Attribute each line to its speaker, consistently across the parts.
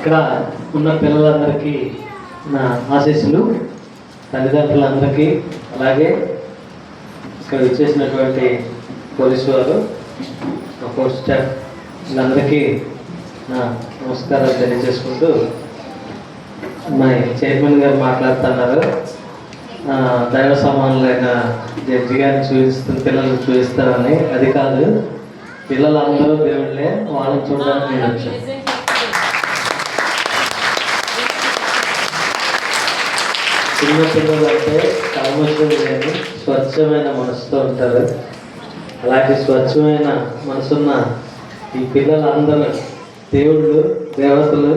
Speaker 1: ఇక్కడ ఉన్న పిల్లలందరికీ నా ఆశీస్సులు, తల్లిదండ్రులందరికీ, అలాగే ఇక్కడ వచ్చేసినటువంటి పోలీసు వారు, కోర్ట్ స్టాఫ్ వీళ్ళందరికీ నా నమస్కారాలు తెలియజేసుకుంటూ, మా చైర్మన్ గారు మాట్లాడుతున్నారు, దైవ సమానులైన జడ్జి గారిని పిల్లల్ని చూపిస్తారని. అది కాదు, పిల్లలందరూ దేవుళ్ళే, వాళ్ళని చూడడానికి నేను వచ్చాను. చిన్న పిల్లలు అంటే కల్మషం లేని స్వచ్ఛమైన మనసుతో ఉంటారు. అలాంటి స్వచ్ఛమైన మనసున్న ఈ పిల్లలందరూ దేవుళ్ళు, దేవతలు,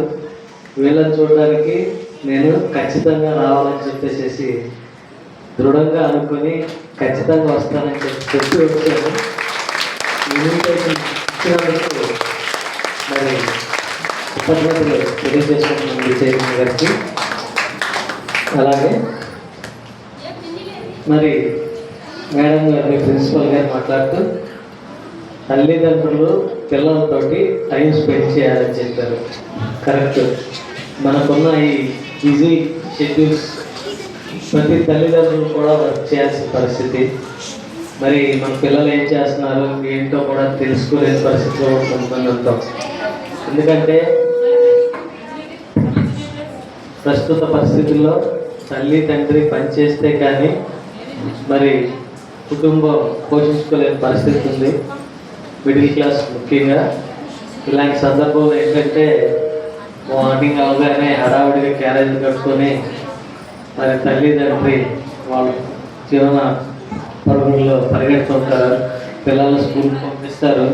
Speaker 1: వీళ్ళని చూడడానికి నేను ఖచ్చితంగా రావాలని చెప్పేసి దృఢంగా అనుకొని ఖచ్చితంగా వస్తానని చెప్పి వచ్చాను. ఇన్విటేషన్ ఇచ్చినందుకు మరి కృతజ్ఞతలు తెలియజేసుకుంటున్నాను చైర్మన్ గారికి. అలాగే మరి మేడం గారి ప్రిన్సిపల్ గారు మాట్లాడుతూ తల్లిదండ్రులు పిల్లలతోటి టైం స్పెండ్ చేయాలని చెప్పారు. కరెక్ట్. మనకున్న ఈ బిజీ షెడ్యూల్స్ ప్రతి తల్లిదండ్రులు కూడా వర్క్ చేయాల్సిన పరిస్థితి. మరి మన పిల్లలు ఏం చేస్తున్నారు ఏంటో కూడా తెలుసుకోలేని పరిస్థితిలో ఉంటాం. ఎందుకంటే ప్రస్తుత పరిస్థితుల్లో తల్లి తండ్రి పనిచేస్తే కానీ మరి కుటుంబం పోషించుకోలేని పరిస్థితి ఉంది. మిడిల్ క్లాస్ ముఖ్యంగా. ఇలాంటి సందర్భంలో ఏంటంటే మార్నింగ్ అవగానే హడావుడిగా క్యారేజ్ కట్టుకొని మరి తల్లిదండ్రి వాళ్ళు జీవన పరుగుల్లో పరిగెడుతుంటారు. పిల్లలు స్కూల్కి పంపిస్తారు.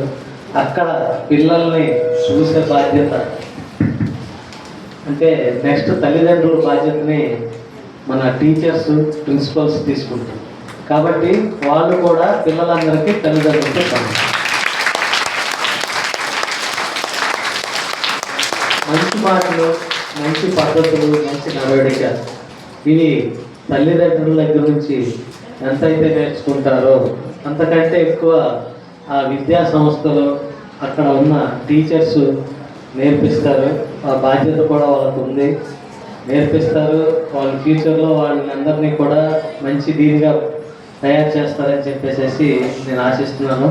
Speaker 1: అక్కడ పిల్లల్ని చూసే బాధ్యత అంటే నెక్స్ట్ తల్లిదండ్రుల బాధ్యతని మన టీచర్స్, ప్రిన్సిపల్స్ తీసుకుంటారు. కాబట్టి వాళ్ళు కూడా పిల్లలందరికీ తల్లిదండ్రులతో సమానం. మంచి మాటలు, మంచి పద్ధతులు, మంచి నడవడిక ఇవి తల్లిదండ్రుల దగ్గర నుంచి ఎంతైతే నేర్చుకుంటారో అంతకంటే ఎక్కువ ఆ విద్యా సంస్థలు అక్కడ ఉన్న టీచర్స్ నేర్పిస్తారు. ఆ బాధ్యత కూడా వాళ్ళకు ఉంది, నేర్పిస్తారు. వాళ్ళ ఫ్యూచర్లో వాళ్ళందరినీ కూడా మంచి దీనిగా తయారు చేస్తారని చెప్పేసి నేను ఆశిస్తున్నాను.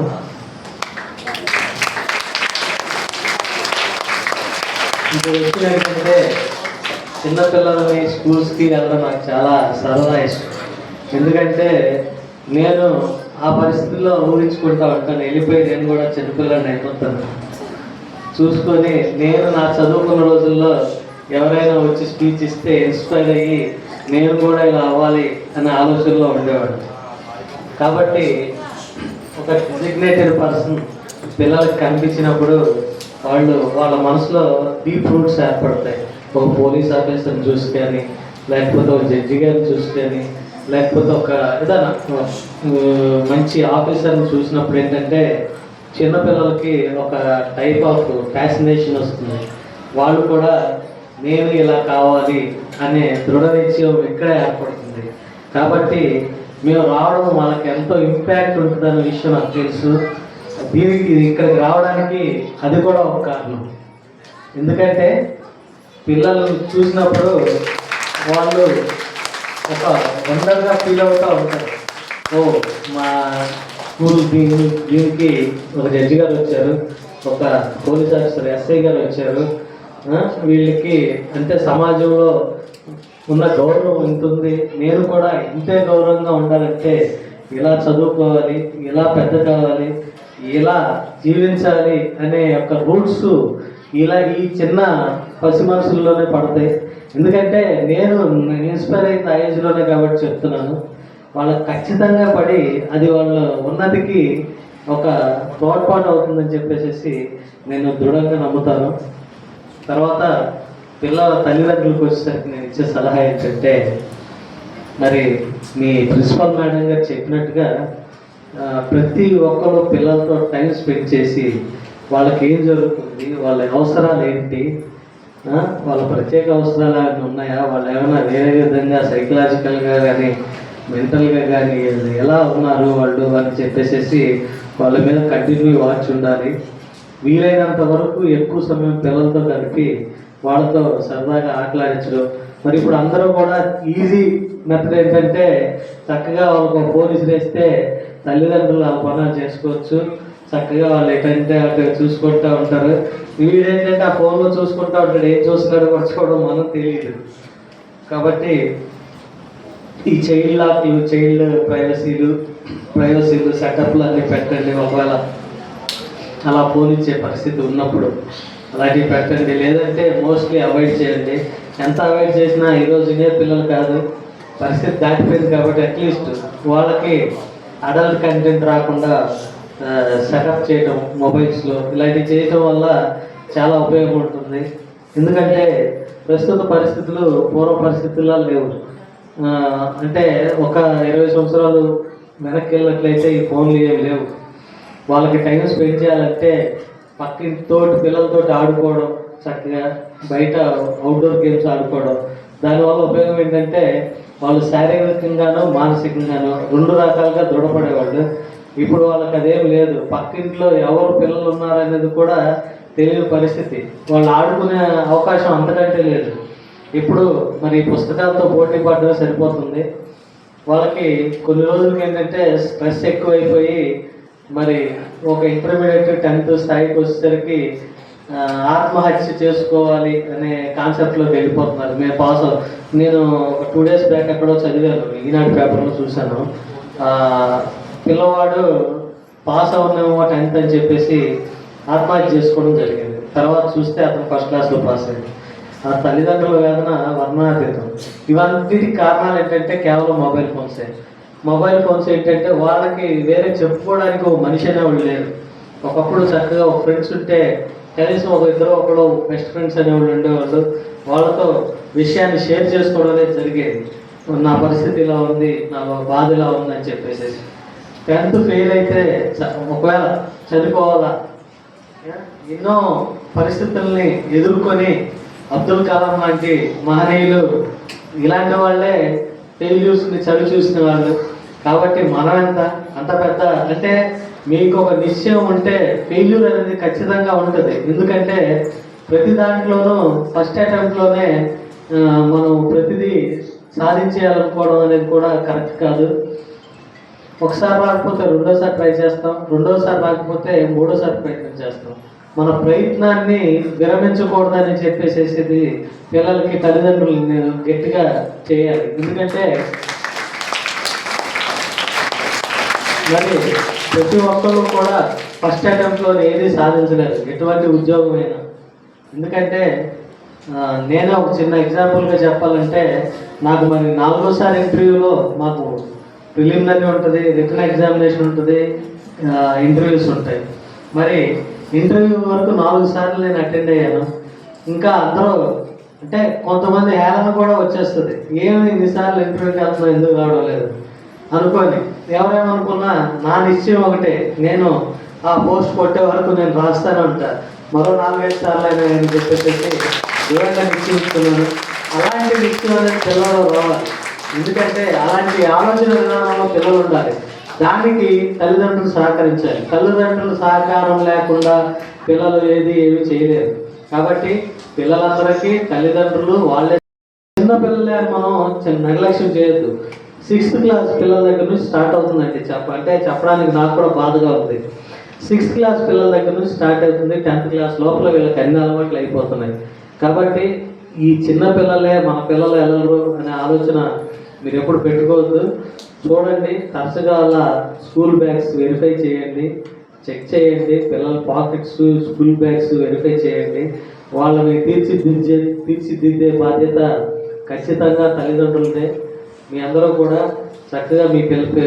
Speaker 1: ఇంకో విషయం ఏంటంటే చిన్నపిల్లలని స్కూల్స్కి వెళ్ళడం నాకు చాలా సరదా ఇష్టం. ఎందుకంటే నేను ఆ పరిస్థితుల్లో ఊహించుకుంటా ఉంటాను. వెళ్ళిపోయి నేను కూడా చిన్నపిల్లని అయిపోతాను. చూసుకొని నేను నా చదువుకున్న రోజుల్లో ఎవరైనా వచ్చి స్పీచ్ ఇస్తే ఇన్స్పైర్ అయ్యి నేను కూడా ఇలా అవ్వాలి అనే ఆలోచనలో ఉండేవాడు. కాబట్టి ఒక డెసిగ్నేటెడ్ పర్సన్ పిల్లలకు కనిపించినప్పుడు వాళ్ళ మనసులో డీప్ రూట్స్ ఏర్పడతాయి. ఒక పోలీస్ ఆఫీసర్ని చూసి కానీ, లేకపోతే ఒక జడ్జి గారిని చూసి కానీ, లేకపోతే ఒక ఏదైనా మంచి ఆఫీసర్ని చూసినప్పుడు ఏంటంటే చిన్నపిల్లలకి ఒక టైప్ ఆఫ్ ఫ్యాసినేషన్ వస్తుంది. వాళ్ళు కూడా నేను ఇలా కావాలి అనే దృఢ నిశ్చయం ఇక్కడే ఏర్పడుతుంది. కాబట్టి మేము రావడం వాళ్ళకి ఎంతో ఇంపాక్ట్ ఉంటుందన్న విషయం నాకు తెలుసు. దీనికి ఇక్కడికి రావడానికి అది కూడా ఒక కారణం. ఎందుకంటే పిల్లలు చూసినప్పుడు వాళ్ళు ఒక వండర్గా ఫీల్ అవుతూ ఉంటారు. ఓ మా స్కూల్ దీనికి ఒక జడ్జి గారు వచ్చారు, ఒక పోలీస్ ఆఫీసర్ ఎస్ఐ గారు వచ్చారు. వీళ్ళకి అంటే సమాజంలో ఉన్న గౌరవం ఉంటుంది. నేను కూడా ఇంతే గౌరవంగా ఉండాలంటే ఇలా చదువుకోవాలి, ఇలా పెద్ద కావాలి, ఇలా జీవించాలి అనే యొక్క రూట్స్ ఇలా ఈ చిన్న పసి మనసుల్లోనే పడతాయి. ఎందుకంటే నేను ఇన్స్పైర్ అయిన ఏజ్లోనే కాబట్టి చెప్తున్నాను. వాళ్ళకి ఖచ్చితంగా పడి అది వాళ్ళ ఉన్నతికి ఒక తోడ్పాటు అవుతుందని చెప్పేసి నేను దృఢంగా నమ్ముతాను. తర్వాత పిల్లల తల్లిదండ్రులకు వచ్చేసరికి నేను ఇచ్చే సలహా ఏంటంటే, మరి మీ ప్రిన్సిపల్ మేడం గారు చెప్పినట్టుగా ప్రతి ఒక్కరు పిల్లలతో టైం స్పెండ్ చేసి వాళ్ళకి ఏం జరుగుతుంది, వాళ్ళ అవసరాలు ఏంటి, వాళ్ళ ప్రత్యేక అవసరాలు ఏమైనా ఉన్నాయా, వాళ్ళు ఏమైనా వేరే విధంగా సైకలాజికల్గా కానీ మెంటల్గా కానీ ఎలా ఉన్నారు వాళ్ళు అని చెప్పేసి వాళ్ళ మీద కంటిన్యూ వాచ్ ఉండాలి. వీలైనంత వరకు ఎక్కువ సమయం పిల్లలతో కలిపి వాళ్ళతో సరదాగా ఆటలాడించడం. మరి ఇప్పుడు అందరూ కూడా ఈజీ మెథడ్ ఏంటంటే చక్కగా వాళ్ళకు ఫోన్ ఇసిరేస్తే తల్లిదండ్రులు ఆ పనులు చేసుకోవచ్చు, చక్కగా వాళ్ళు ఎటంటే అటు చూసుకుంటూ ఉంటారు. వీడేంటంటే ఆ ఫోన్లో చూసుకుంటూ ఉంటాడు, ఏం చూస్తున్నాడో పడుచుకోవడం మనం తెలియదు. కాబట్టి ఈ చైల్డ్ లాక్లు, చైల్డ్ ప్రైవసీలు సెటప్లు అన్నీ పెట్టండి. ఒకవేళ అలా ఫోన్ ఇచ్చే పరిస్థితి ఉన్నప్పుడు అలాంటివి పెట్టండి, లేదంటే మోస్ట్లీ అవాయిడ్ చేయండి. ఎంత అవాయిడ్ చేసినా ఈరోజు ఇనే పిల్లలు కాదు, పరిస్థితి దాటిపోయింది. కాబట్టి అట్లీస్ట్ వాళ్ళకి అడల్ట్ కంటెంట్ రాకుండా సెటప్ చేయడం మొబైల్స్లో, ఇలాంటివి చేయటం వల్ల చాలా ఉపయోగం ఉంటుంది. ఎందుకంటే ప్రస్తుత పరిస్థితులు పూర్వ పరిస్థితుల్లో లేవు. అంటే ఒక 20 సంవత్సరాలు వెనక్కి వెళ్ళినట్లయితే ఈ ఫోన్లు ఏమి లేవు. వాళ్ళకి టైం స్పెండ్ చేయాలంటే పక్కింటితోటి పిల్లలతోటి ఆడుకోవడం, చక్కగా బయట అవుట్డోర్ గేమ్స్ ఆడుకోవడం. దానివల్ల ఉపయోగం ఏంటంటే వాళ్ళు శారీరకంగాను మానసికంగాను 2 రకాలుగా దృఢపడేవాళ్ళు. ఇప్పుడు వాళ్ళకి అదేం లేదు. పక్కింట్లో ఎవరు పిల్లలు ఉన్నారనేది కూడా తెలియని పరిస్థితి. వాళ్ళు ఆడుకునే అవకాశం అంతకంటే లేదు. ఇప్పుడు మరి పుస్తకాలతో పోటీ పడడం సరిపోతుంది. వాళ్ళకి కొన్ని రోజులకి ఏంటంటే స్ట్రెస్ ఎక్కువైపోయి మరి ఒక ఇంటర్మీడియట్ 10th స్థాయికి వచ్చేసరికి ఆత్మహత్య చేసుకోవాలి అనే కాన్సెప్ట్లోకి వెళ్ళిపోతున్నారు. నేను ఒక 2 days బ్యాక్ ఎక్కడో చదివాను, ఈనాడు పేపర్లో చూశాను. పిల్లవాడు పాస్ అవునేమో 10th అని చెప్పేసి ఆత్మహత్య చేసుకోవడం జరిగింది. తర్వాత చూస్తే అతను ఫస్ట్ క్లాస్లో పాస్ అయ్యింది. ఆ తల్లిదండ్రుల వేదన వర్ణనాతీతం. ఇవన్నిటికి కారణాలు ఏంటంటే కేవలం మొబైల్ ఫోన్స్ ఏంటంటే వాళ్ళకి వేరే చెప్పుకోవడానికి ఒక మనిషి అనేవాళ్ళు లేరు. ఒకప్పుడు చక్కగా ఒక ఫ్రెండ్స్ ఉంటే కనీసం ఒకరు బెస్ట్ ఫ్రెండ్స్ అనేవాళ్ళు ఉండేవాళ్ళు. వాళ్ళతో విషయాన్ని షేర్ చేసుకోవడం అనేది జరిగేది. నా పరిస్థితి ఇలా ఉంది, నా బాధ ఇలా ఉంది అని చెప్పేసి. 10th ఫెయిల్ అయితే ఒకవేళ చనిపోవాలా, ఎన్నో పరిస్థితుల్ని ఎదుర్కొని అబ్దుల్ కలాం లాంటి మహనీయులు ఇలాంటి వాళ్ళే ఫెయిల్యూర్స్ని చవి చూసిన వాళ్ళు. కాబట్టి మనం అంత పెద్ద అంటే మీకు ఒక నిశ్చయం ఉంటే ఫెయిల్యూర్ అనేది ఖచ్చితంగా ఉంటుంది. ఎందుకంటే ప్రతి దాంట్లోనూ ఫస్ట్ అటెంప్ట్లోనే మనం ప్రతిదీ సాధించేయాలనుకోవడం అనేది కూడా కరెక్ట్ కాదు. ఒకసారి రాకపోతే రెండోసారి ట్రై చేస్తాం, రెండోసారి రాకపోతే మూడోసారి ప్రయత్నం చేస్తాం. మన ప్రయత్నాన్ని విరమించకూడదని చెప్పేసేది పిల్లలకి తల్లిదండ్రులు గట్టిగా చేయాలి. ఎందుకంటే మరి ప్రతి ఒక్కరు కూడా ఫస్ట్ అటెంప్ట్లో ఏది సాధించలేరు, ఎటువంటి ఉద్యోగమైనా. ఎందుకంటే నేను ఒక చిన్న ఎగ్జాంపుల్గా చెప్పాలంటే నాకు మరి 4వ ఇంటర్వ్యూలో మాకు ప్రిలిమినరీ ఉంటుంది, రిటన్ ఎగ్జామినేషన్ ఉంటుంది, ఇంటర్వ్యూస్ ఉంటాయి. మరి ఇంటర్వ్యూ వరకు 4 సార్లు నేను అటెండ్ అయ్యాను. ఇంకా అందరూ అంటే కొంతమంది హేళన కూడా వచ్చేస్తుంది, ఏమి ఇన్నిసార్లు ఇంటర్వ్యూకి వెళ్తున్నా ఎందుకు రావడం లేదు అనుకోని. ఎవరేమనుకున్నా నా నిశ్చయం ఒకటే, నేను ఆ పోస్ట్ కొట్టే వరకు నేను రాస్తాను ఉంటా, మరో 4-5 సార్లు అయినా నేను చెప్పేసి దూరంగా నిశ్చయించుకున్నాను. అలాంటి నిశ్చయం అనేది పిల్లలు రావాలి. ఎందుకంటే అలాంటి ఆలోచన విధానంలో పిల్లలు ఉండాలి. దానికి తల్లిదండ్రులు సహకరించాలి. తల్లిదండ్రుల సహకారం లేకుండా పిల్లలు ఏమి చేయలేరు. కాబట్టి పిల్లలందరికీ తల్లిదండ్రులు వాళ్ళే. చిన్న పిల్లలే మనం నిర్లక్ష్యం చేయొద్దు. 6th క్లాస్ పిల్లల దగ్గర నుంచి స్టార్ట్ అవుతుందండి. చెప్పడానికి నాకు కూడా బాధగా ఉంది. 6th క్లాస్ పిల్లల దగ్గర నుంచి స్టార్ట్ అవుతుంది. 10th క్లాస్ లోపల వీళ్ళకి అన్ని అలవాట్లు అయిపోతున్నాయి. కాబట్టి ఈ చిన్న పిల్లలే మన పిల్లలు వెళ్ళరు అనే ఆలోచన మీరు ఎప్పుడు పెట్టుకోవద్దు. చూడండి, తరచుగా అలా స్కూల్ బ్యాగ్స్ వెరిఫై చేయండి, చెక్ చేయండి. పిల్లల పాకెట్స్, స్కూల్ బ్యాగ్స్ వెరిఫై చేయండి. వాళ్ళని తీర్చిదిద్దే బాధ్యత ఖచ్చితంగా తల్లిదండ్రులదే. మీ అందరూ కూడా చక్కగా మీ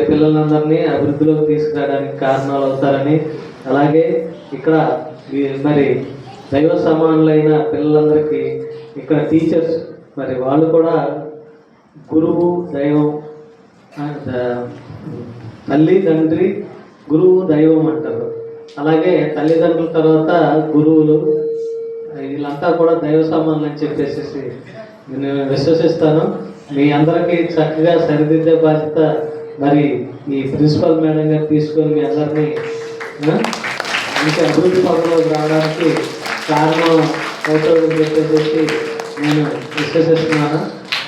Speaker 1: పిల్లలందరినీ అభివృద్ధిలోకి తీసుకురావడానికి కారణాలు అవుతారని, అలాగే ఇక్కడ మరి దైవ సమానులైన పిల్లలందరికీ ఇక్కడ టీచర్స్ మరి వాళ్ళు కూడా గురువు దైవం, తల్లి తండ్రి గురువు దైవం అంటారు. అలాగే తల్లిదండ్రుల తర్వాత గురువులు, వీళ్ళంతా కూడా దైవ సమానులు అని చెప్పేసి నేను విశ్వసిస్తాను. మీ అందరికీ చక్కగా సరిదిద్దే బాధ్యత మరి ఈ ప్రిన్సిపల్ మేడం గారు తీసుకొని మీ అందరినీ మంచి అభివృద్ధి పనులకు రావడానికి కారణం అవుతుందని చెప్పేసి నేను విశ్వసిస్తున్నాను.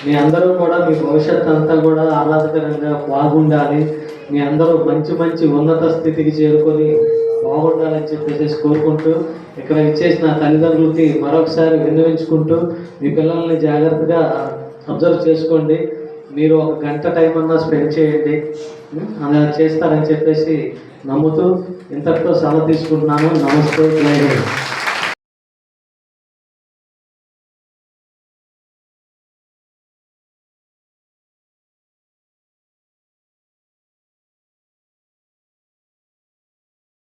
Speaker 1: మీ అందరూ కూడా మీ భవిష్యత్తు అంతా కూడా ఆహ్లాదకరంగా బాగుండాలి, మీ అందరూ మంచి మంచి ఉన్నత స్థితికి చేరుకొని బాగుండాలని చెప్పేసి కోరుకుంటూ, ఇక్కడ ఇచ్చేసిన తల్లిదండ్రులకి మరొకసారి విన్నవించుకుంటూ, మీ పిల్లల్ని జాగ్రత్తగా అబ్జర్వ్ చేసుకోండి. మీరు ఒక గంట టైం అన్నా స్పెండ్ చేయండి, అలా చేస్తారని చెప్పేసి నమ్ముతూ ఇంతటితో సెలవు తీసుకుంటున్నాను. నమస్తే, జై హింద్.